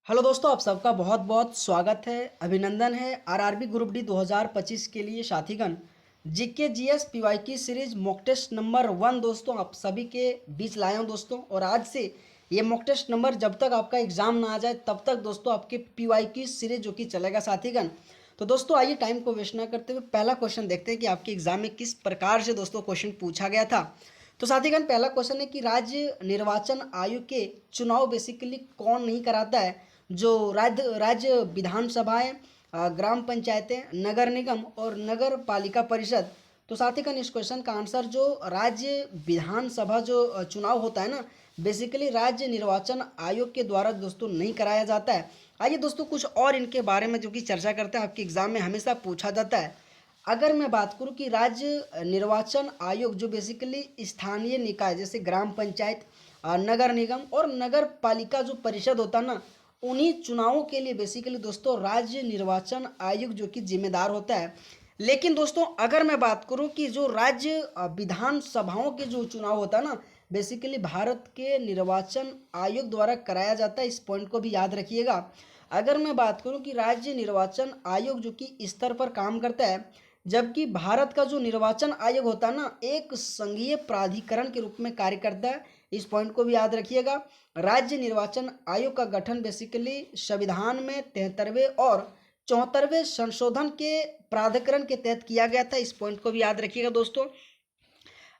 Hello दोस्तों, आप सबका बहुत बहुत स्वागत है, अभिनंदन है। आरआरबी ग्रुप डी 2025 के लिए साथीगण GK GS PYQ series mock test number 1 दोस्तों आप सभी के बीच लाया हूं दोस्तों। और आज से ये मॉक टेस्ट नंबर जब तक आपका एग्जाम ना आ जाए तब तक दोस्तों आपके पीवाईक्यू सीरीज जो कि चलेगा साथीगण। तो दोस्तों आइए टाइम को वेस्ट ना करते हुए पहला क्वेश्चन देखते हैं कि आपके एग्जाम में किस प्रकार से दोस्तों क्वेश्चन पूछा गया था। तो साथीगण पहला क्वेश्चन है कि राज्य निर्वाचन आयोग के चुनाव बेसिकली कौन नहीं कराता है। जो राज्य विधानसभाएं, ग्राम पंचायतें, नगर निगम और नगर पालिका परिषद। तो साथीगण इस क्वेश्चन का आंसर जो राज्य विधानसभा जो चुनाव होता है ना, बेसिकली राज्य निर्वाचन आयोग के द्वारा दोस्तों नहीं कराया जाता है। आइए दोस्तों कुछ और इनके बारे में जो कि चर्चा करते हैं, आपके एग्जाम में हमेशा पूछा जाता है। अगर मैं बात करूं कि राज्य निर्वाचन आयोग जो बेसिकली स्थानीय निकाय जैसे ग्राम पंचायत, नगर निगम और नगर पालिका जो परिषद होता है ना, उन्हीं चुनावों के लिए बेसिकली दोस्तों राज्य निर्वाचन आयोग जो कि जिम्मेदार होता है। लेकिन दोस्तों अगर मैं बात करूं कि जो राज्य विधानसभाओं के जो चुनाव होता है ना, बेसिकली भारत के निर्वाचन आयोग द्वारा कराया जाता है। इस पॉइंट को भी याद रखिएगा। अगर मैं बात करूं कि राज्य निर्वाचन आयोग जो कि स्तर पर काम करता है, जबकि भारत का जो निर्वाचन आयोग होता है ना, एक संघीय प्राधिकरण के रूप में कार्य करता है। इस पॉइंट को भी याद रखिएगा। राज्य निर्वाचन आयोग का गठन बेसिकली संविधान में 73वें और 74वें संशोधन के प्राधिकरण के तहत किया गया था। इस पॉइंट को भी याद रखिएगा दोस्तों।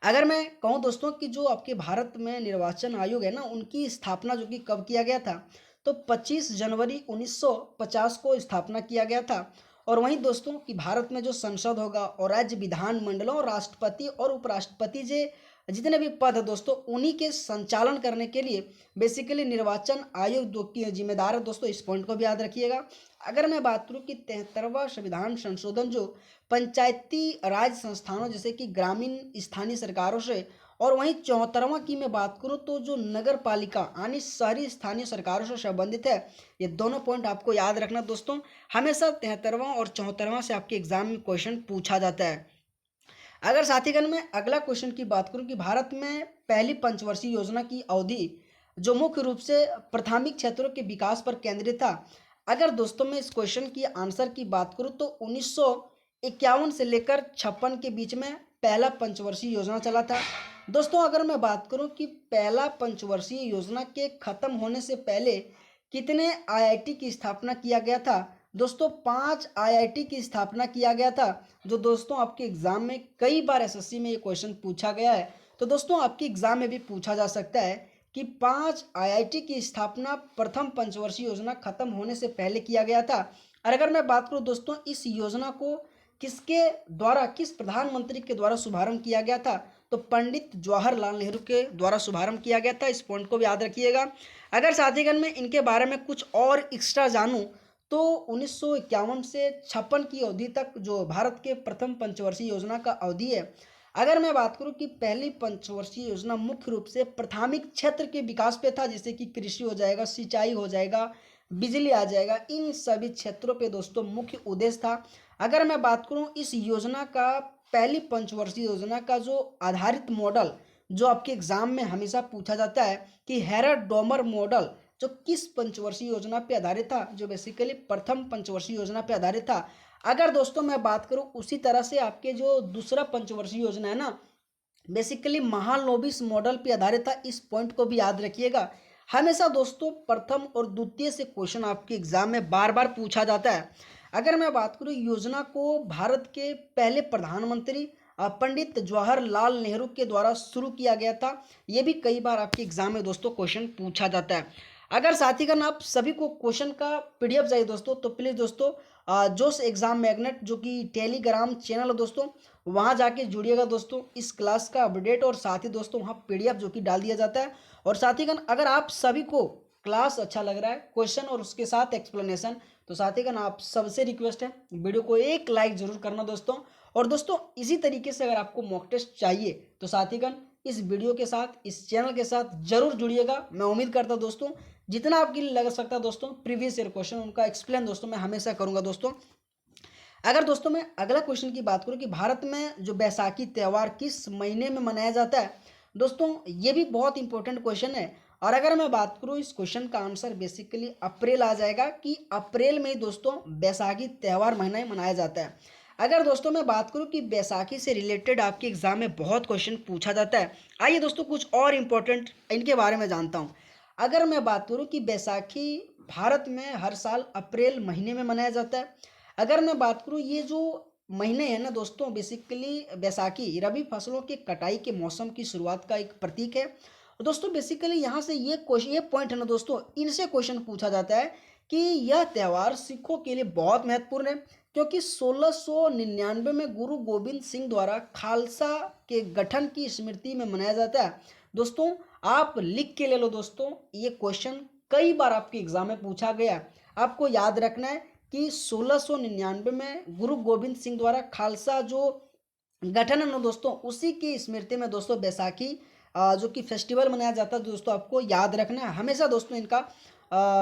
अगर मैं कहूं दोस्तों कि जो आपके भारत में निर्वाचन आयोग है ना, उनकी स्थापना जो कि कब किया गया था, तो 25 जनवरी 1950 को स्थापना किया गया था। और वहीं दोस्तों कि भारत में जो संसद होगा और राज्य विधान मंडलों और राष्ट्रपति और उपराष्ट्रपति जे जितने भी पद है दोस्तों, उन्हीं के संचालन करने के लिए बेसिकली निर्वाचन आयोग जो कि जिम्मेदार है दोस्तों। इस पॉइंट को भी याद रखिएगा। अगर मैं बात करूं कि 73वां संविधान संशोधन जो पंचायती राज संस्थानों जैसे कि ग्रामीण स्थानीय सरकारों से, और वहीं 74वां की मैं बात करूं तो जो नगर पालिका यानी शहरी स्थानीय सरकारों से संबंधित है। ये दोनों पॉइंट आपको याद रखना दोस्तों। हमेशा 73वां और 74वां से आपके एग्जाम में क्वेश्चन पूछा जाता है। अगर साथीगण में अगला क्वेश्चन की बात करूं कि भारत में पहली पंचवर्षीय योजना की अवधि जो मुख्य रूप से प्राथमिक क्षेत्रों के विकास पर केंद्रित था। अगर दोस्तों मैं इस क्वेश्चन की आंसर की बात करूं तो 1951 से लेकर 56 के बीच में पहला पंचवर्षीय योजना चला था दोस्तों। अगर मैं बात करूं कि पहला पंचवर्षीय योजना के खत्म होने से पहले कितने आईआईटी की स्थापना किया गया था, दोस्तों 5 आईआईटी की स्थापना किया गया था। जो दोस्तों आपके एग्जाम में कई बार एसएससी में ये क्वेश्चन पूछा गया है, तो दोस्तों आपके एग्जाम में भी पूछा जा सकता है कि 5 आईआईटी की स्थापना प्रथम पंचवर्षीय योजना खत्म होने से पहले किया गया था। और अगर मैं बात करूं दोस्तों इस योजना को किसके द्वारा, किस प्रधानमंत्री के द्वारा शुभारंभ किया गया था, तो पंडित जवाहरलाल नेहरू के द्वारा शुभारंभ किया गया था। इस पॉइंट को भी याद रखिएगा। अगर साथीगण में इनके बारे में कुछ और एक्स्ट्रा जानूं तो 1951 से 56 की अवधि तक जो भारत के प्रथम पंचवर्षीय योजना का अवधि है। अगर मैं बात करूं कि पहली पंचवर्षीय योजना मुख्य रूप से प्राथमिक क्षेत्र के विकास पे था, जैसे कि कृषि हो जाएगा, सिंचाई हो जाएगा, बिजली आ जाएगा, इन सभी क्षेत्रों पे दोस्तों मुख्य उद्देश्य था। अगर मैं बात करूं इस योजना का, पहली पंचवर्षीय योजना का जो आधारित मॉडल जो आपके एग्जाम में हमेशा पूछा जाता है कि हेरल्ड डोमर मॉडल जो किस पंचवर्षीय योजना पे आधारित था, जो बेसिकली प्रथम पंचवर्षीय योजना पे आधारित था। अगर दोस्तों मैं बात करूं उसी तरह से आपके जो दूसरा पंचवर्षीय योजना है ना, बेसिकली महालनोबिस मॉडल पे आधारित था। इस पॉइंट को भी याद रखिएगा। हमेशा दोस्तों प्रथम और द्वितीय से क्वेश्चन आपके एग्जाम में बार बार पूछा जाता है। अगर मैं बात करूं योजना को भारत के पहले प्रधानमंत्री पंडित जवाहरलाल नेहरू के द्वारा शुरू किया गया था। ये भी कई बार आपके एग्जाम में दोस्तों क्वेश्चन पूछा जाता है। अगर साथीगण आप सभी को क्वेश्चन का पीडीएफ चाहिए दोस्तों, तो प्लीज़ दोस्तों जोश एग्जाम मैग्नेट जो कि टेलीग्राम चैनल है दोस्तों, वहाँ जाके जुड़िएगा दोस्तों। इस क्लास का अपडेट और साथ ही दोस्तों वहाँ पीडीएफ जो कि डाल दिया जाता है। और साथीगण अगर आप सभी को क्लास अच्छा लग रहा है, क्वेश्चन और उसके साथ एक्सप्लेनेशन, तो साथीगण आप सबसे रिक्वेस्ट है वीडियो को एक लाइक जरूर करना दोस्तों। और दोस्तों इसी तरीके से अगर आपको मॉक टेस्ट चाहिए तो साथीगण इस वीडियो के साथ, इस चैनल के साथ जरूर जुड़िएगा। मैं उम्मीद करता हूँ दोस्तों जितना आपके लिए लग सकता है दोस्तों प्रीवियस ईयर क्वेश्चन उनका एक्सप्लेन दोस्तों मैं हमेशा करूंगा दोस्तों। अगर दोस्तों मैं अगला क्वेश्चन की बात करूं कि भारत में जो बैसाखी त्यौहार किस महीने में मनाया जाता है, दोस्तों ये भी बहुत इंपॉर्टेंट क्वेश्चन है। और अगर मैं बात करूँ इस क्वेश्चन का आंसर बेसिकली अप्रैल आ जाएगा कि अप्रैल में ही दोस्तों बैसाखी त्यौहार महीना ही मनाया जाता है। अगर दोस्तों मैं बात करूँ कि बैसाखी से रिलेटेड आपके एग्जाम में बहुत क्वेश्चन पूछा जाता है, आइए दोस्तों कुछ और इम्पोर्टेंट इनके बारे में जानता हूँ। अगर मैं बात करूँ कि बैसाखी भारत में हर साल अप्रैल महीने में मनाया जाता है। अगर मैं बात करूँ ये जो महीने हैं ना दोस्तों, बेसिकली बैसाखी रबी फसलों की कटाई के मौसम की शुरुआत का एक प्रतीक है। दोस्तों बेसिकली यहाँ से ये क्वेश्चन, ये पॉइंट है ना दोस्तों, इनसे क्वेश्चन पूछा जाता है कि यह त्यौहार सिखों के लिए बहुत महत्वपूर्ण है क्योंकि 1699 में गुरु गोविंद सिंह द्वारा खालसा के गठन की स्मृति में मनाया जाता है। दोस्तों आप लिख के ले लो दोस्तों, ये क्वेश्चन कई बार आपके एग्जाम में पूछा गया है। आपको याद रखना है कि 1699 में गुरु गोविंद सिंह द्वारा खालसा जो गठन है ना दोस्तों, उसी की स्मृति में दोस्तों बैसाखी जो कि फेस्टिवल मनाया जाता है दोस्तों, आपको याद रखना है हमेशा दोस्तों। इनका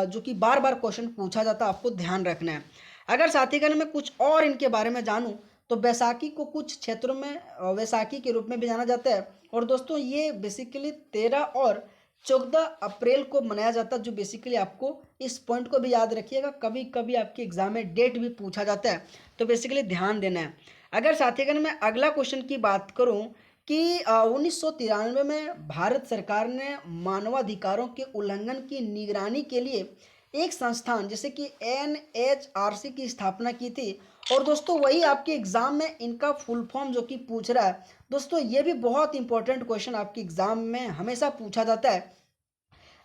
जो कि बार बार क्वेश्चन पूछा जाता है, आपको ध्यान रखना है। अगर साथीगण में कुछ और इनके बारे में जानूं तो बैसाखी को कुछ क्षेत्रों में वैसाखी के रूप में भी जाना जाता है। और दोस्तों ये बेसिकली 13 और 14 अप्रैल को मनाया जाता है, जो बेसिकली आपको इस पॉइंट को भी याद रखिएगा, कभी कभी आपके एग्जाम में डेट भी पूछा जाता है, तो बेसिकली ध्यान देना है। अगर साथीगण मैं अगला क्वेश्चन की बात करूं कि 1993 में भारत सरकार ने मानवाधिकारों के उल्लंघन की निगरानी के लिए एक संस्थान जैसे कि NHRC की स्थापना की थी। और दोस्तों वही आपके एग्जाम में इनका फुल फॉर्म जो कि पूछ रहा है दोस्तों, ये भी बहुत इंपॉर्टेंट क्वेश्चन आपके एग्जाम में हमेशा पूछा जाता है।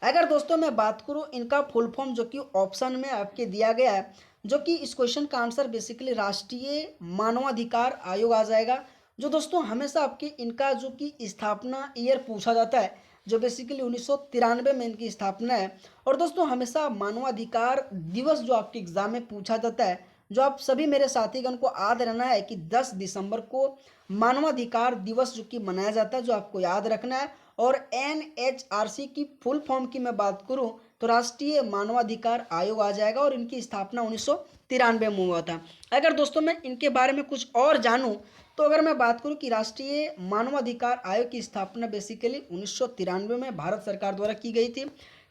अगर दोस्तों मैं बात करूं इनका फुल फॉर्म जो कि ऑप्शन में आपके दिया गया है, जो कि इस क्वेश्चन का आंसर बेसिकली राष्ट्रीय मानवाधिकार आयोग आ जाएगा। जो दोस्तों हमेशा आपके इनका जो कि स्थापना ईयर पूछा जाता है, जो बेसिकली 1993 में इनकी स्थापना है। और दोस्तों हमेशा मानवाधिकार दिवस जो आपके एग्जाम में पूछा जाता है, जो आप सभी मेरे साथीगण को याद रहना है कि 10 दिसंबर को मानवाधिकार दिवस जो कि मनाया जाता है, जो आपको याद रखना है। और NHRC की फुल फॉर्म की मैं बात करूं तो राष्ट्रीय मानवाधिकार आयोग आ जाएगा, और इनकी स्थापना 1993 में हुआ था। अगर दोस्तों मैं इनके बारे में कुछ और जानूं तो अगर मैं बात करूं कि राष्ट्रीय मानवाधिकार आयोग की स्थापना बेसिकली 1993 में भारत सरकार द्वारा की गई थी।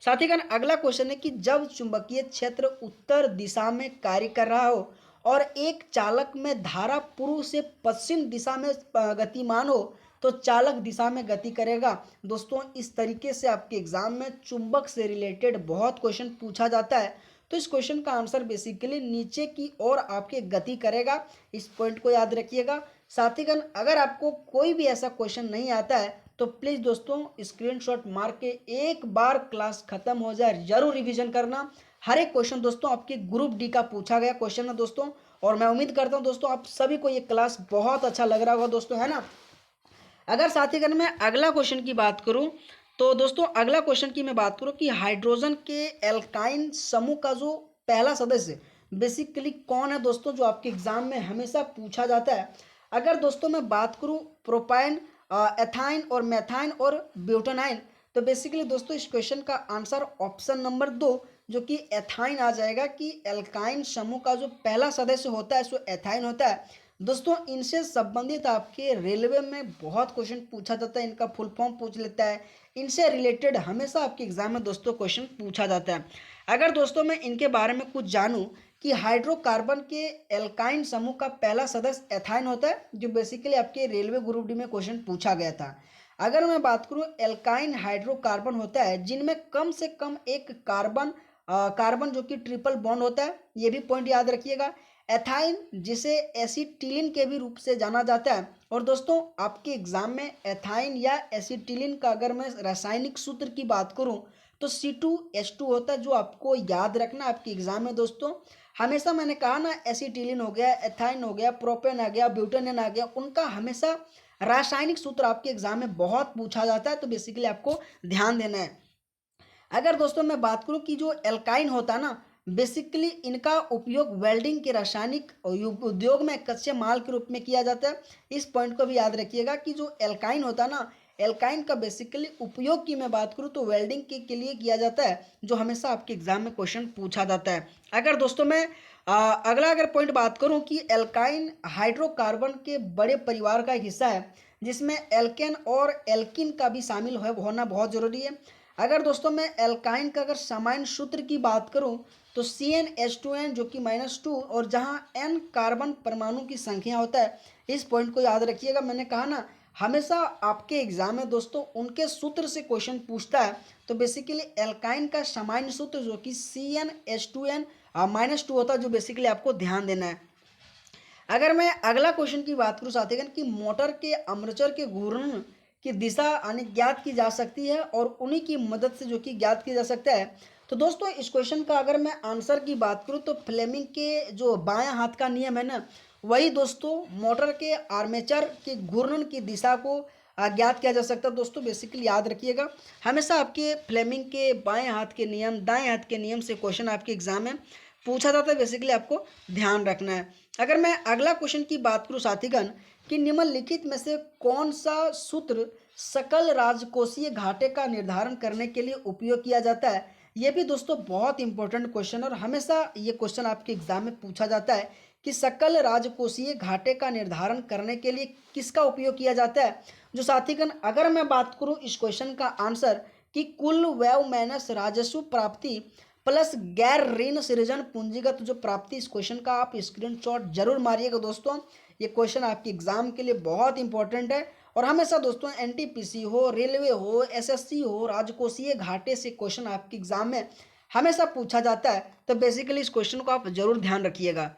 साथीगण अगला क्वेश्चन है कि जब चुंबकीय क्षेत्र उत्तर दिशा में कार्य कर रहा हो और एक चालक में धारा पूर्व से पश्चिम दिशा में गतिमान हो तो चालक दिशा में गति करेगा। दोस्तों इस तरीके से आपके एग्जाम में चुंबक से रिलेटेड बहुत क्वेश्चन पूछा जाता है, तो इस क्वेश्चन का आंसर बेसिकली नीचे की ओर आपके गति करेगा। इस पॉइंट को याद रखिएगा। साथीगण अगर आपको कोई भी ऐसा क्वेश्चन नहीं आता है तो प्लीज़ दोस्तों स्क्रीनशॉट मार के एक बार क्लास खत्म हो जाए जरूर रिवीजन करना। हर एक क्वेश्चन दोस्तों आपके ग्रुप डी का पूछा गया क्वेश्चन है दोस्तों, और मैं उम्मीद करता हूं दोस्तों आप सभी को ये क्लास बहुत अच्छा लग रहा होगा दोस्तों, है ना। अगर साथीगण मैं अगला क्वेश्चन की बात करूं तो दोस्तों अगला क्वेश्चन की मैं बात करूं कि हाइड्रोजन के एल्काइन समूह का जो पहला सदस्य बेसिकली कौन है दोस्तों, जो आपके एग्जाम में हमेशा पूछा जाता है। अगर दोस्तों मैं बात करूं प्रोपाइन, एथाइन और मेथाइन और ब्यूटानाइन, तो बेसिकली दोस्तों इस क्वेश्चन का आंसर ऑप्शन नंबर 2 जो कि एथाइन आ जाएगा कि एल्काइन समूह का जो पहला सदस्य होता है सो एथाइन होता है। दोस्तों इनसे संबंधित आपके रेलवे में बहुत क्वेश्चन पूछा जाता है, इनका फुल फॉर्म पूछ लेता है, इनसे रिलेटेड हमेशा आपके एग्जाम में दोस्तों क्वेश्चन पूछा जाता है। अगर दोस्तों मैं इनके बारे में कुछ जानूं कि हाइड्रोकार्बन के एल्काइन समूह का पहला सदस्य एथाइन होता है, जो बेसिकली आपके रेलवे ग्रुप डी में क्वेश्चन पूछा गया था। अगर मैं बात करूं एल्काइन हाइड्रोकार्बन होता है जिनमें कम से कम एक कार्बन जो कि ट्रिपल बॉन्ड होता है, ये भी पॉइंट याद रखिएगा। एथाइन जिसे एसिटिलीन के भी रूप से जाना जाता है। और दोस्तों आपके एग्जाम में एथाइन या एसिटिलीन का अगर मैं रासायनिक सूत्र की बात करूं तो C2H2 होता है, जो आपको याद रखना आपके एग्जाम में दोस्तों। हमेशा मैंने कहा ना एसिटिलीन हो गया, एथाइन हो गया, प्रोपेन आ गया, ब्यूटेन आ गया, उनका हमेशा रासायनिक सूत्र आपके एग्जाम में बहुत पूछा जाता है, तो बेसिकली आपको ध्यान देना है। अगर दोस्तों मैं बात करूं कि जो एल्काइन होता है ना, बेसिकली इनका उपयोग वेल्डिंग के रासायनिक उद्योग में कच्चे माल के रूप में किया जाता है। इस पॉइंट को भी याद रखिएगा कि जो एल्काइन होता है ना, एल्काइन का बेसिकली उपयोग की मैं बात करूं तो वेल्डिंग के लिए किया जाता है, जो हमेशा आपके एग्जाम में क्वेश्चन पूछा जाता है। अगर दोस्तों मैं अगला अगर पॉइंट बात करूं कि एल्काइन हाइड्रोकार्बन के बड़े परिवार का एक हिस्सा है जिसमें एल्केन और एल्किन का भी शामिल होना बहुत जरूरी है। अगर दोस्तों मैं एल्काइन का अगर सामान्य सूत्र की बात करूं तो CnH2n जो कि -2, और जहां n कार्बन परमाणु की संख्या होता है, इस पॉइंट को याद रखिएगा। मैंने कहा ना, हमेशा आपके एग्जाम में दोस्तों उनके सूत्र से क्वेश्चन पूछता है। तो बेसिकली एल्काइन का सामान्य सूत्र जो कि CnH2n -2 होता है, जो बेसिकली आपको ध्यान देना है। अगर मैं अगला क्वेश्चन की बात करूं साथीगण कि मोटर के आर्मेचर के घूर्णन की दिशा यानी ज्ञात की जा सकती है और उन्हीं की मदद से जो कि ज्ञात किया जा सकता है। तो दोस्तों इस क्वेश्चन का अगर मैं आंसर की बात करूं तो फ्लेमिंग के जो बायां हाथ का नियम है ना, वही दोस्तों मोटर के आर्मेचर के घूर्णन की दिशा को ज्ञात किया जा सकता है। दोस्तों बेसिकली याद रखिएगा, हमेशा आपके फ्लेमिंग के बाएं हाथ के नियम, दाएं हाथ के नियम से क्वेश्चन आपके एग्जाम में पूछा जाता है। बेसिकली आपको ध्यान रखना है। अगर मैं अगला क्वेश्चन की बात करूं साथीगण कि निम्नलिखित में से कौन सा सूत्र सकल राजकोषीय घाटे का निर्धारण करने के लिए उपयोग किया जाता है, ये भी दोस्तों बहुत इंपॉर्टेंट क्वेश्चन, और हमेशा ये क्वेश्चन आपके एग्जाम में पूछा जाता है कि सकल राजकोषीय घाटे का निर्धारण करने के लिए किसका उपयोग किया जाता है। जो साथीगण अगर मैं बात करूं इस क्वेश्चन का आंसर कि कुल व्यय माइनस राजस्व प्राप्ति प्लस गैर ऋण सृजन पूंजीगत जो प्राप्ति, इस क्वेश्चन का आप स्क्रीनशॉट जरूर मारिएगा दोस्तों। ये क्वेश्चन आपके एग्जाम के लिए बहुत इंपॉर्टेंट है, और हमेशा दोस्तों NTPC हो, रेलवे हो, SSC हो, राजकोषीय घाटे से क्वेश्चन आपके एग्जाम में हमेशा पूछा जाता है। तो बेसिकली इस क्वेश्चन को आप जरूर ध्यान रखिएगा।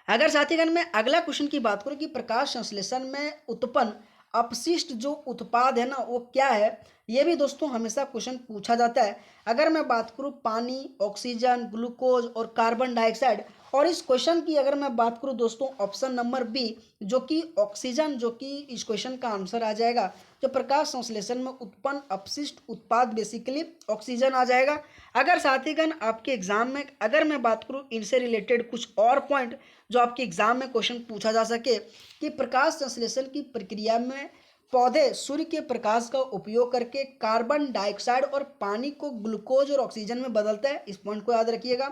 अगर साथीगण मैं अगला क्वेश्चन की बात करूं कि प्रकाश संश्लेषण में उत्पन्न अपशिष्ट जो उत्पाद है ना, वो क्या है, ये भी दोस्तों हमेशा क्वेश्चन पूछा जाता है। अगर मैं बात करूं पानी, ऑक्सीजन, ग्लूकोज और कार्बन डाइऑक्साइड, और इस क्वेश्चन की अगर मैं बात करूं दोस्तों ऑप्शन नंबर बी जो कि ऑक्सीजन, जो कि इस क्वेश्चन का आंसर आ जाएगा। जो प्रकाश संश्लेषण में उत्पन्न अपशिष्ट उत्पाद बेसिकली ऑक्सीजन आ जाएगा। अगर साथीगण आपके एग्जाम में अगर मैं बात करूं इनसे रिलेटेड कुछ और पॉइंट जो आपके एग्जाम में क्वेश्चन पूछा जा सके कि प्रकाश संश्लेषण की प्रक्रिया में पौधे सूर्य के प्रकाश का उपयोग करके कार्बन डाइऑक्साइड और पानी को ग्लूकोज और ऑक्सीजन में बदलता है, इस पॉइंट को याद रखिएगा।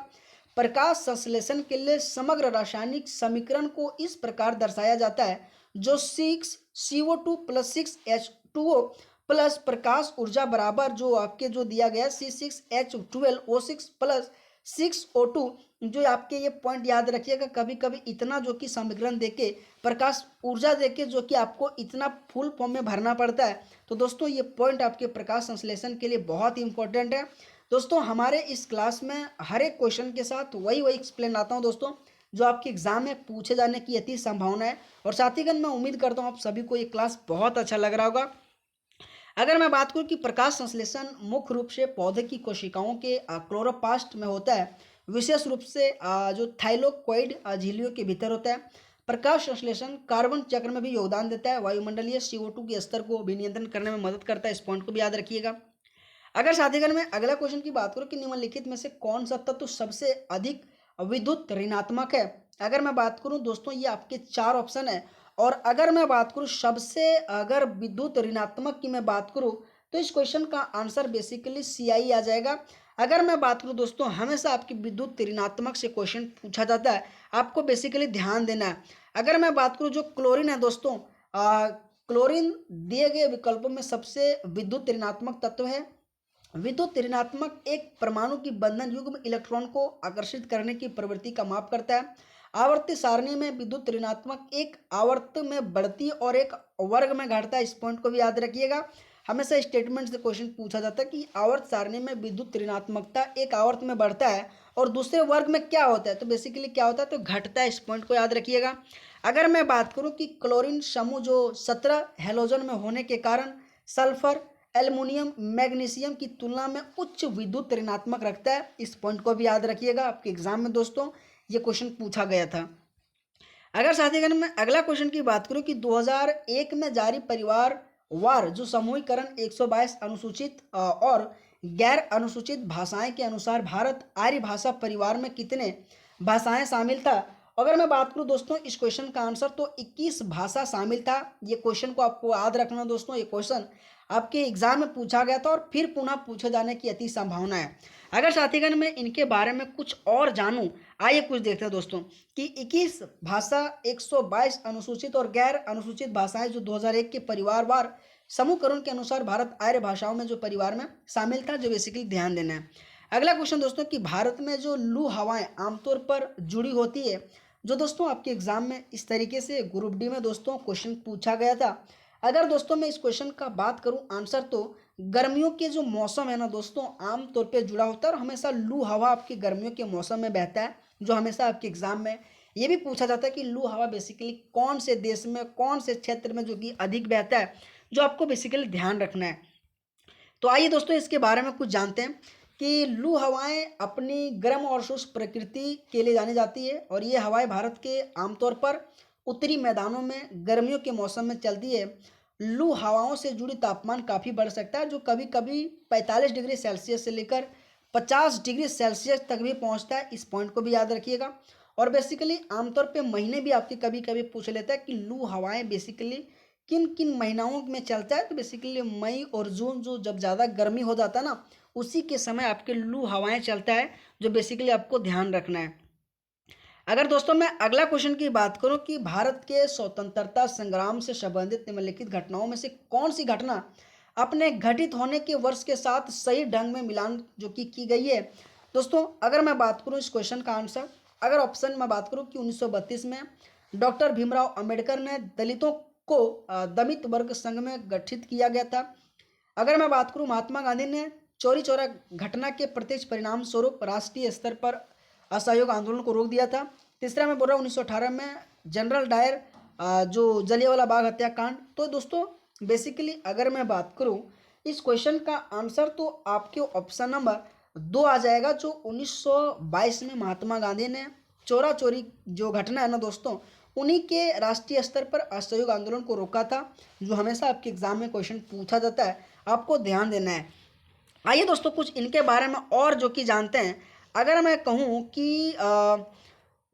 प्रकाश संश्लेषण के लिए समग्र रासायनिक समीकरण को इस प्रकार दर्शाया जाता है जो 6CO2 प्लस 6H2O प्लस प्रकाश ऊर्जा बराबर जो आपके जो दिया गया C6H12O6 प्लस 6O2। जो आपके ये पॉइंट याद रखिएगा, कभी कभी इतना जो कि समीकरण देके प्रकाश ऊर्जा देके जो कि आपको इतना फुल फॉर्म में भरना पड़ता है। तो दोस्तों ये पॉइंट आपके प्रकाश संश्लेषण के लिए बहुत ही इंपॉर्टेंट है। दोस्तों हमारे इस क्लास में हर एक क्वेश्चन के साथ वही एक्सप्लेन आता हूँ दोस्तों, जो आपके एग्जाम में पूछे जाने की अति संभावना है। और साथीगण मैं उम्मीद करता हूँ आप सभी को ये क्लास बहुत अच्छा लग रहा होगा। अगर मैं बात करूं कि प्रकाश संश्लेषण मुख्य रूप से पौधे की कोशिकाओं के क्लोरोप्लास्ट में होता है, विशेष रूप से जो थाइलोक्वाइड झिल्लियों के भीतर होता है। प्रकाश संश्लेषण कार्बन चक्र में भी योगदान देता है, वायुमंडलीय CO2 के स्तर को भी नियंत्रण करने में मदद करता है, इस पॉइंट को भी याद रखिएगा। अगर साथीगण मैं अगला क्वेश्चन की बात करूं कि निम्नलिखित में से कौन सा तत्व सबसे अधिक विद्युत ऋणात्मक है। अगर मैं बात करूं दोस्तों ये आपके चार ऑप्शन है, और अगर मैं बात करूं सबसे अगर विद्युत ऋणात्मक की मैं बात करूं तो इस क्वेश्चन का आंसर बेसिकली CI आ जाएगा। अगर मैं बात करूं दोस्तों हमेशा आपकी विद्युत ऋणात्मक से क्वेश्चन पूछा जाता है, आपको बेसिकली ध्यान देना है। अगर मैं बात करूं जो क्लोरीन है दोस्तों, क्लोरीन दिए गए विकल्पों में सबसे विद्युत ऋणात्मक तत्व है। विद्युत ऋणात्मक एक परमाणु की बंधन युग्म इलेक्ट्रॉन को आकर्षित करने की प्रवृत्ति का माप करता है। आवर्ती सारणी में विद्युत ऋणात्मक एक आवर्त में बढ़ती और एक वर्ग में घटता है, इस पॉइंट को भी याद रखिएगा। हमेशा स्टेटमेंट से क्वेश्चन पूछा जाता है कि आवर्त सारणी में विद्युत ऋणात्मकता एक आवर्त में बढ़ता है और दूसरे वर्ग में क्या होता है, तो बेसिकली क्या होता है, तो घटता है, इस पॉइंट को याद रखिएगा। अगर मैं बात करूं कि क्लोरीन समूह जो 17 हेलोजन में होने के कारण सल्फर, एल्युमिनियम, मैग्नीशियम की तुलना में उच्च विद्युत ऋणात्मक रखता है, इस पॉइंट को भी याद रखिएगा। आपके एग्जाम में दोस्तों ये क्वेश्चन पूछा गया था। अगर साथीगण मैं अगला क्वेश्चन की बात करूं कि 2001 में जारी परिवार वार जो समूहीकरण 122 अनुसूचित और गैर अनुसूचित भाषाएं के अनुसार भारत आर्य भाषा परिवार में कितने भाषाएं शामिल था। अगर मैं बात करूं दोस्तों इस क्वेश्चन का आंसर तो 21 भाषा शामिल था। ये क्वेश्चन को आपको याद रखना दोस्तों, ये क्वेश्चन आपके एग्जाम में पूछा गया था और फिर पुनः पूछे जाने की अति संभावना है। अगर साथीगण मैं इनके बारे में कुछ और जानूं, आइए कुछ देखते हैं दोस्तों कि 21 भाषा, 122 अनुसूचित और गैर अनुसूचित भाषाएं जो 2001 के परिवारवार समूहकरण के अनुसार भारत आर्य भाषाओं में जो परिवार में शामिल था, जो बेसिकली ध्यान देना है। अगला क्वेश्चन दोस्तों कि भारत में जो लू हवाएं आमतौर पर जुड़ी होती है, जो दोस्तों आपके एग्जाम में इस तरीके से ग्रुप डी में दोस्तों क्वेश्चन पूछा गया था। अगर दोस्तों मैं इस क्वेश्चन का बात करूं आंसर, तो गर्मियों के जो मौसम है ना दोस्तों, आम तौर पे जुड़ा होता है और हमेशा लू हवा आपकी गर्मियों के मौसम में बहता है, जो हमेशा आपके एग्जाम में ये भी पूछा जाता है कि लू हवा बेसिकली कौन से देश में, कौन से क्षेत्र में जो कि अधिक बहता है, जो आपको बेसिकली ध्यान रखना है। तो आइए दोस्तों इसके बारे में कुछ जानते हैं कि लू हवाएं अपनी गर्म और शुष्क प्रकृति के लिए जानी जाती है और ये हवाएं भारत के आमतौर पर उत्तरी मैदानों में गर्मियों के मौसम में चलती है। लू हवाओं से जुड़ी तापमान काफ़ी बढ़ सकता है, जो कभी कभी 45 डिग्री सेल्सियस से लेकर 50 डिग्री सेल्सियस तक भी पहुंचता है। इस पॉइंट को भी याद रखिएगा। और बेसिकली आमतौर पे महीने भी आपके कभी कभी पूछ लेता है कि लू हवाएं बेसिकली किन किन महीनाओं में चलता है। तो बेसिकली मई और जून, जो जब ज़्यादा गर्मी हो जाता है ना, उसी के समय आपके लू हवाएं चलता है, जो बेसिकली आपको ध्यान रखना है। अगर दोस्तों मैं अगला क्वेश्चन की बात करूं कि भारत के स्वतंत्रता संग्राम से संबंधित निम्नलिखित घटनाओं में से कौन सी घटना अपने घटित होने के वर्ष के साथ सही ढंग में मिलान जो कि की गई है। दोस्तों अगर मैं बात करूं इस क्वेश्चन का आंसर, अगर ऑप्शन में बात करूं कि 1932 में डॉक्टर भीमराव अंबेडकर ने दलितों को दलित वर्ग संघ में गठित किया गया था। अगर मैं बात करूं महात्मा गांधी ने चौरी चौरा घटना के प्रत्यक्ष परिणाम स्वरूप राष्ट्रीय स्तर पर असहयोग आंदोलन को रोक दिया था। तीसरा मैं बोल रहा हूँ 1918 में जनरल डायर जो जलियांवाला बाग हत्याकांड। तो दोस्तों बेसिकली अगर मैं बात करूँ इस क्वेश्चन का आंसर, तो आपके ऑप्शन नंबर 2 आ जाएगा, जो 1922 में महात्मा गांधी ने चोरा चोरी जो घटना है ना दोस्तों, उन्हीं के राष्ट्रीय स्तर पर असहयोग आंदोलन को रोका था, जो हमेशा आपके एग्जाम में क्वेश्चन पूछा जाता है, आपको ध्यान देना है। आइए दोस्तों कुछ इनके बारे में और जो कि जानते हैं। अगर मैं कहूँ कि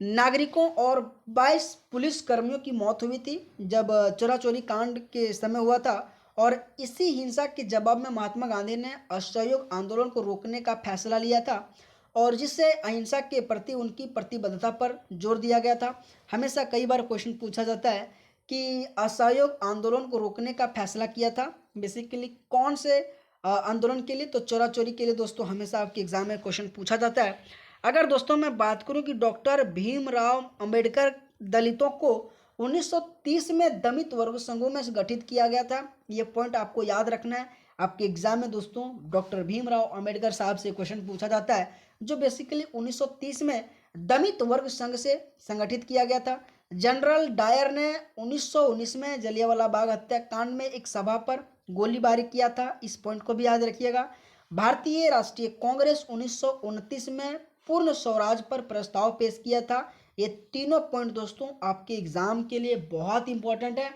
नागरिकों और 22 पुलिस कर्मियों की मौत हुई थी जब चोरा चोरी कांड के समय हुआ था, और इसी हिंसा के जवाब में महात्मा गांधी ने असहयोग आंदोलन को रोकने का फैसला लिया था, और जिससे अहिंसा के प्रति उनकी प्रतिबद्धता पर जोर दिया गया था। हमेशा कई बार क्वेश्चन पूछा जाता है कि असहयोग आंदोलन को रोकने का फैसला किया था बेसिकली कौन से आंदोलन के लिए, तो चोरा चोरी के लिए दोस्तों हमेशा आपके एग्जाम में क्वेश्चन पूछा जाता है। अगर दोस्तों मैं बात करूं कि डॉक्टर भीमराव अंबेडकर दलितों को 1930 में दलित वर्ग संघों में गठित किया गया था, ये पॉइंट आपको याद रखना है। आपके एग्जाम में दोस्तों डॉक्टर भीमराव अंबेडकर साहब से क्वेश्चन पूछा जाता है, जो बेसिकली 1930 में दलित वर्ग संघ से संगठित किया गया था। जनरल डायर ने 1919 में जलियांवाला बाग हत्याकांड में एक सभा पर गोलीबारी किया था, इस पॉइंट को भी याद रखिएगा। भारतीय राष्ट्रीय कांग्रेस 1929 में पूर्ण स्वराज पर प्रस्ताव पेश किया था। ये तीनों पॉइंट दोस्तों आपके एग्जाम के लिए बहुत इंपॉर्टेंट है,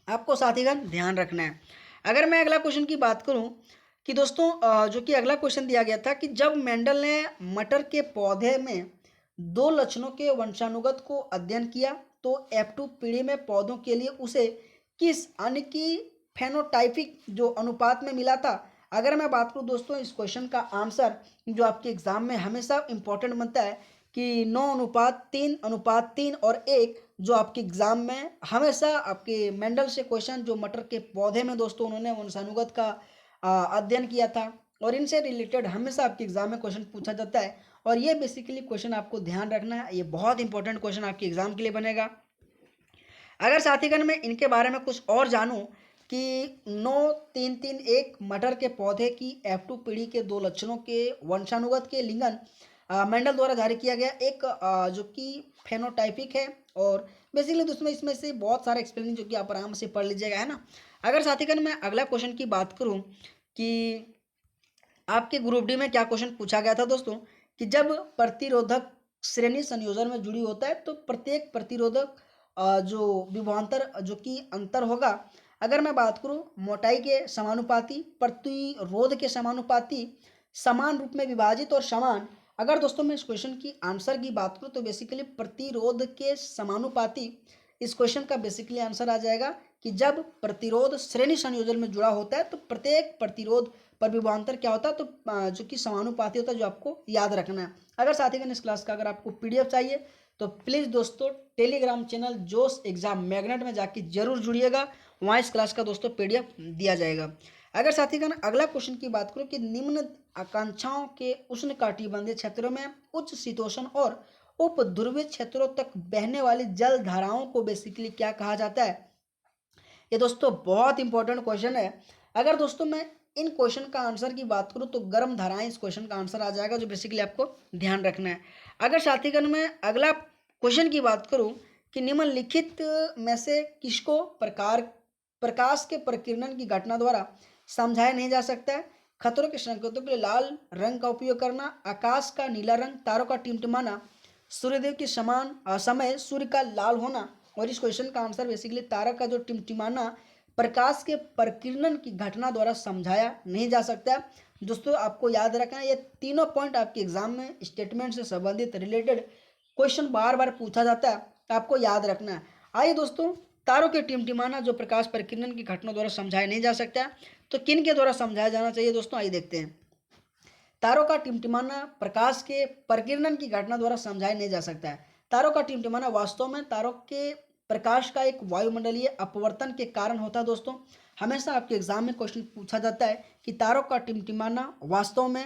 आपको साथीगण ध्यान रखना है। अगर मैं अगला क्वेश्चन की बात करूं कि दोस्तों जो कि अगला क्वेश्चन दिया गया था कि जब मेंडल ने मटर के पौधे में 2 लक्षणों के वंशानुगत को अध्ययन किया, तो F2 पीढ़ी में पौधों के लिए उसे किस अन्य की फेनोटाइपिक जो अनुपात में मिला था। अगर मैं बात करूं दोस्तों इस क्वेश्चन का आंसर जो आपके एग्जाम में हमेशा इंपॉर्टेंट बनता है कि 9:3:3 और 1, जो आपके एग्जाम में हमेशा आपके मेंडल से क्वेश्चन जो मटर के पौधे में दोस्तों उन्होंने वंशानुगत का अध्ययन किया था, और इनसे रिलेटेड हमेशा आपके एग्जाम में क्वेश्चन पूछा जाता है, और ये बेसिकली क्वेश्चन आपको ध्यान रखना है, ये बहुत इंपॉर्टेंट क्वेश्चन आपके एग्जाम के लिए बनेगा। अगर साथीगण मैं इनके बारे में कुछ और जानूं कि 9:3:3:1 मटर के पौधे की F2 पीढ़ी के 2 लक्षणों के वंशानुगत के लिंगन मेंडल द्वारा जारी किया गया एक जो कि फेनोटाइपिक है, और बेसिकली दोस्तों इसमें से बहुत सारे एक्सप्लेनिंग जो कि आप आराम से पढ़ लीजिएगा, है ना। अगर साथीगण मैं अगला क्वेश्चन की बात करूं कि आपके ग्रुप डी में क्या क्वेश्चन पूछा गया था दोस्तों कि जब प्रतिरोधक श्रेणी संयोजन में जुड़ी होता है, तो प्रत्येक प्रतिरोधक जो विभवांतर जो कि अंतर होगा, अगर मैं बात करूं मोटाई के समानुपाती, प्रतिरोध के समानुपाती, समान रूप में विभाजित और समान। अगर दोस्तों मैं इस क्वेश्चन की आंसर की बात करूं तो बेसिकली प्रतिरोध के समानुपाती इस क्वेश्चन का बेसिकली आंसर आ जाएगा कि जब प्रतिरोध श्रेणी संयोजन में जुड़ा होता है तो प्रत्येक प्रतिरोध पर विभवांतर क्या होता है, तो जो कि समानुपाती होता है, जो आपको याद रखना है। अगर साथीगण इस क्लास का अगर आपको पीडीएफ चाहिए तो प्लीज़ दोस्तों टेलीग्राम चैनल जोश एग्जाम मैग्नेट में जाके जरूर जुड़िएगा, वहाँ इस क्लास का दोस्तों PDF दिया जाएगा। अगर साथीगण अगला क्वेश्चन की बात करूँ कि निम्न आकांक्षाओं के उष्णकटिबंधीय क्षेत्रों में उच्च शीतोष्ण और उप ध्रुवीय क्षेत्रों तक बहने वाली जल धाराओं को बेसिकली क्या कहा जाता है। ये दोस्तों बहुत इंपॉर्टेंट क्वेश्चन है। अगर दोस्तों मैं इन क्वेश्चन का आंसर की बात करूं तो गर्म धाराएं इस क्वेश्चन का आंसर आ जाएगा, जो बेसिकली आपको ध्यान रखना है। अगर साथीगण मैं अगला क्वेश्चन की बात करूं कि निम्नलिखित में से किसको प्रकाश के प्रकीर्णन की घटना द्वारा समझाया नहीं जा सकता है। खतरों के संकेतों के लिए लाल रंग का उपयोग करना, आकाश का नीला रंग, तारों का टिमटिमाना, सूर्यदेव के समान समय सूर्य का लाल होना। और इस क्वेश्चन का आंसर बेसिकली तारा का जो टिमटिमाना प्रकाश के प्रकीर्णन की घटना द्वारा समझाया नहीं जा सकता। दोस्तों आपको याद रखना है, ये तीनों पॉइंट आपके एग्जाम में स्टेटमेंट से संबंधित रिलेटेड क्वेश्चन बार बार पूछा जाता है, तो आपको याद रखना है। आइए दोस्तों, तारों के टिमटिमाना जो प्रकाश प्रकीर्णन की घटना द्वारा समझाया नहीं जा सकता, तो किन के द्वारा समझाया जाना चाहिए दोस्तों, आइए देखते हैं। तारों का टिमटिमाना प्रकाश के प्रकीर्णन की घटना द्वारा समझाया नहीं जा सकता है। तारों का टिमटिमाना वास्तव में तारों के प्रकाश का एक वायुमंडलीय अपवर्तन के कारण होता है। दोस्तों हमेशा आपके एग्जाम में क्वेश्चन पूछा जाता है कि तारों का टिमटिमाना वास्तव में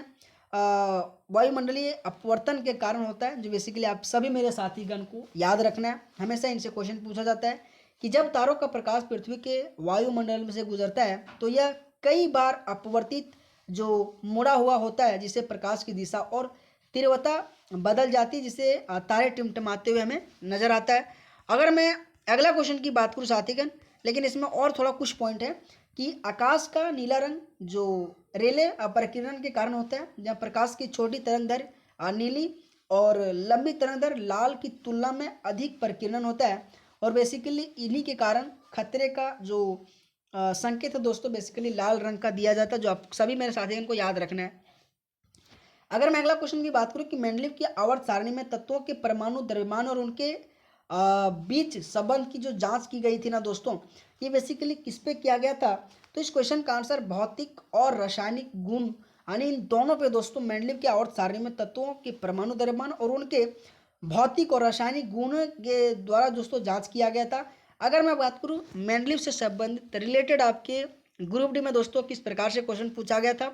वायुमंडलीय अपवर्तन के कारण होता है, जो बेसिकली आप सभी मेरे साथीगण को याद रखना है। हमेशा इनसे क्वेश्चन पूछा जाता है कि जब तारों का प्रकाश पृथ्वी के वायुमंडल में से गुजरता है तो यह कई बार अपवर्तित जो मुड़ा हुआ होता है, जिससे प्रकाश की दिशा और तीव्रता बदल जाती है, जिसे तारे टिमटिमाते हुए हमें नजर आता है। अगर मैं अगला क्वेश्चन की बात करूँ साथीगण, लेकिन इसमें और थोड़ा कुछ पॉइंट है कि आकाश का नीला रंग जो रेले प्रकीर्णन के कारण होता है, जहाँ प्रकाश की छोटी तरंगदैर्घ्य नीली और लंबी तरंगदैर्घ्य लाल की तुलना में अधिक प्रकीर्णन होता है। और बेसिकली इन्हीं के कारण खतरे का जो संकेत है दोस्तों बेसिकली लाल रंग का दिया जाता है, जो आप सभी मेरे साथीगण को याद रखना है। अगर मैं अगला क्वेश्चन की बात करूं कि मेंडलीव की आवर्त सारणी में तत्वों के परमाणु द्रव्यमान और उनके बीच संबंध की जो जांच की गई थी ना दोस्तों, ये बेसिकली किस पे किया गया था, तो इस क्वेश्चन का आंसर भौतिक और रासायनिक गुण यानी इन दोनों पे दोस्तों मेंडलीव की आवर्त सारणी में तत्वों के परमाणु द्रव्यमान और उनके भौतिक और रासायनिक गुणों के द्वारा दोस्तों जांच किया गया था। अगर मैं बात करूं मेंडलीव से संबंधित रिलेटेड आपके ग्रुप डी में दोस्तों किस प्रकार से क्वेश्चन पूछा गया था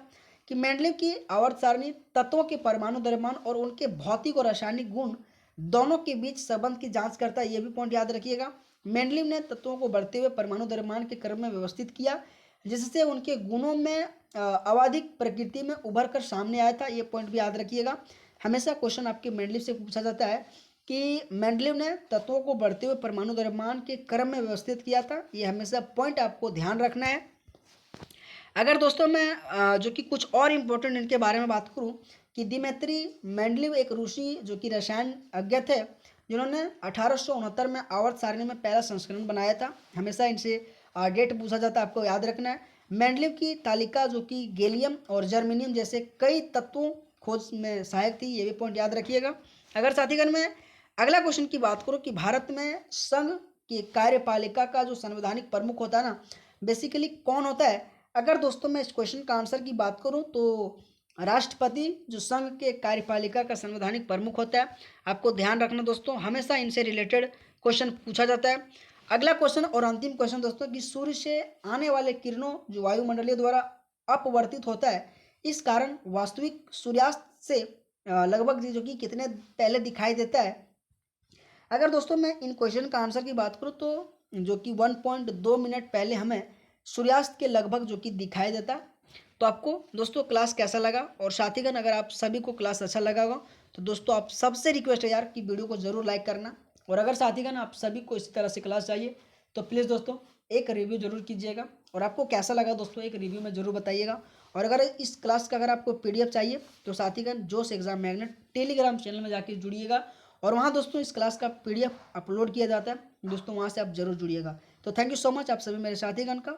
कि मेंडलीव की आवर्त सारणी तत्वों के परमाणु द्रव्यमान और उनके भौतिक और रासायनिक गुण दोनों के बीच संबंध की जांच करता है, ये भी पॉइंट याद रखिएगा। मेंडलीव ने तत्वों को बढ़ते हुए परमाणु द्रव्यमान के क्रम में व्यवस्थित किया, जिससे उनके गुणों में आवधिक प्रकृति में उभर कर सामने आया था, ये पॉइंट भी याद रखिएगा। हमेशा क्वेश्चन आपके मेंडलीव से पूछा जाता है कि मेंडलीव ने तत्वों को बढ़ते हुए परमाणु द्रव्यमान के क्रम में व्यवस्थित किया था, ये हमेशा पॉइंट आपको ध्यान रखना है। अगर दोस्तों मैं जो कि कुछ और इम्पोर्टेंट इनके बारे में बात करूं कि दिमेत्री मेंडलीव एक रूसी जो कि रसायनज्ञ थे, जिन्होंने 1869 में आवर्त सारणी में पहला संस्करण बनाया था। हमेशा इनसे डेट पूछा जाता है, आपको याद रखना है। मेंडलीव की तालिका जो कि गैलियम और जर्मेनियम जैसे कई तत्वों खोज में सहायक थी, ये भी पॉइंट याद रखिएगा। अगर साथीगण मैं अगला क्वेश्चन की बात करूँ कि भारत में संघ की कार्यपालिका का जो संवैधानिक प्रमुख होता है ना, बेसिकली कौन होता है। अगर दोस्तों मैं इस क्वेश्चन का आंसर की बात करूं तो राष्ट्रपति जो संघ के कार्यपालिका का संवैधानिक प्रमुख होता है। आपको ध्यान रखना दोस्तों, हमेशा इनसे रिलेटेड क्वेश्चन पूछा जाता है। अगला क्वेश्चन और अंतिम क्वेश्चन दोस्तों कि सूर्य से आने वाले किरणों जो वायुमंडलीय द्वारा अपवर्तित होता है, इस कारण वास्तविक सूर्यास्त से लगभग जो कि कितने पहले दिखाई देता है। अगर दोस्तों मैं इन क्वेश्चन का आंसर की बात करूँ तो जो कि 1.2 मिनट पहले हमें सूर्यास्त के लगभग जो कि दिखाई देता। तो आपको दोस्तों क्लास कैसा लगा, और साथीगण अगर आप सभी को क्लास अच्छा लगा होगा तो दोस्तों आप सबसे रिक्वेस्ट है यार कि वीडियो को जरूर लाइक करना। और अगर साथीगण आप सभी को इसी तरह से क्लास चाहिए तो प्लीज़ दोस्तों एक रिव्यू जरूर कीजिएगा, और आपको कैसा लगा दोस्तों एक रिव्यू में जरूर बताइएगा। और अगर इस क्लास का अगर आपको PDF चाहिए तो साथीगण जोश एग्जाम मैग्नेट टेलीग्राम चैनल में जाके जुड़िएगा, और वहाँ दोस्तों इस क्लास का PDF अपलोड किया जाता है दोस्तों, वहाँ से आप जरूर जुड़िएगा। तो थैंक यू सो मच आप सभी मेरे साथीगण का।